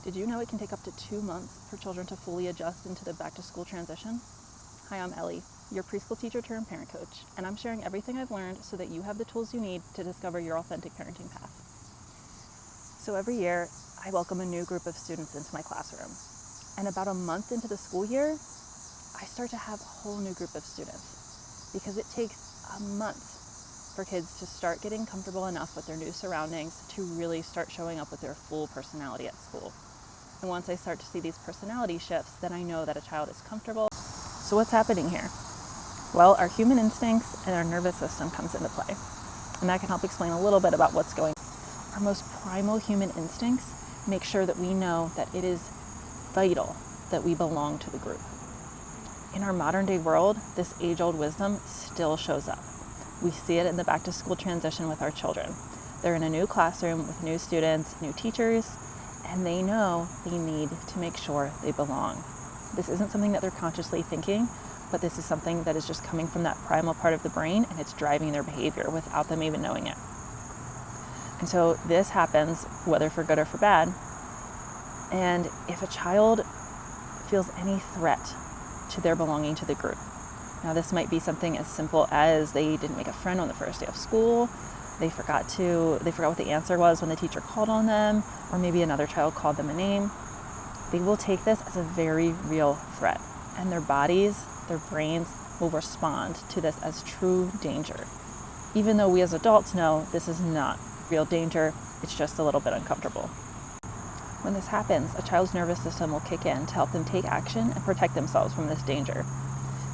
Did you know it can take up to 2 months for children to fully adjust into the back-to-school transition? Hi, I'm Ellie, your preschool teacher turned parent coach, and I'm sharing everything I've learned so that you have the tools you need to discover your authentic parenting path. So every year, I welcome a new group of students into my classroom. And about a month into the school year, I start to have a whole new group of students because it takes a month for kids to start getting comfortable enough with their new surroundings to really start showing up with their full personality at school. And once I start to see these personality shifts, then I know that a child is comfortable. So what's happening here? Well, our human instincts and our nervous system comes into play. And that can help explain a little bit about what's going on. Our most primal human instincts make sure that we know that it is vital that we belong to the group. In our modern day world, this age-old wisdom still shows up. We see it in the back-to-school transition with our children. They're in a new classroom with new students, new teachers, and they know they need to make sure they belong. This isn't something that they're consciously thinking, but this is something that is just coming from that primal part of the brain, and it's driving their behavior without them even knowing it. And so this happens whether for good or for bad. And if a child feels any threat to their belonging to the group, now this might be something as simple as they didn't make a friend on the first day of school, they forgot what the answer was when the teacher called on them, or maybe another child called them a name. They will take this as a very real threat, and their bodies, their brains will respond to this as true danger. Even though we as adults know this is not real danger, it's just a little bit uncomfortable. When this happens, a child's nervous system will kick in to help them take action and protect themselves from this danger.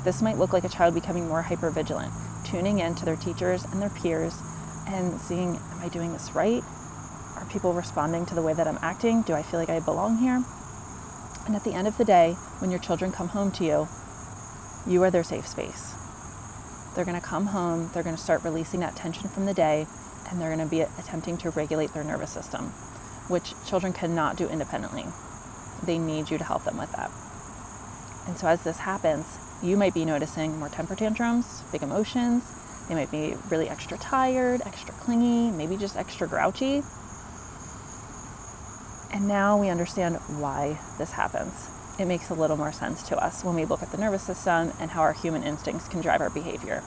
This might look like a child becoming more hypervigilant, tuning in to their teachers and their peers and seeing, am I doing this right? Are people responding to the way that I'm acting? Do I feel like I belong here? And at the end of the day, when your children come home to you, you are their safe space. They're going to come home, they're going to start releasing that tension from the day, and they're going to be attempting to regulate their nervous system, which children cannot do independently. They need you to help them with that. And so as this happens, you might be noticing more temper tantrums, big emotions. They might be really extra tired, extra clingy, maybe just extra grouchy. And now we understand why this happens. It makes a little more sense to us when we look at the nervous system and how our human instincts can drive our behavior.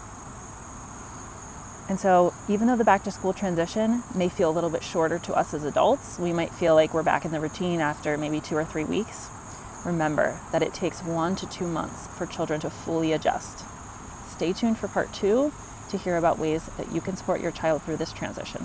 And so even though the back-to-school transition may feel a little bit shorter to us as adults, we might feel like we're back in the routine after maybe 2 or 3 weeks. Remember that it takes 1 to 2 months for children to fully adjust. Stay tuned for part 2 to hear about ways that you can support your child through this transition.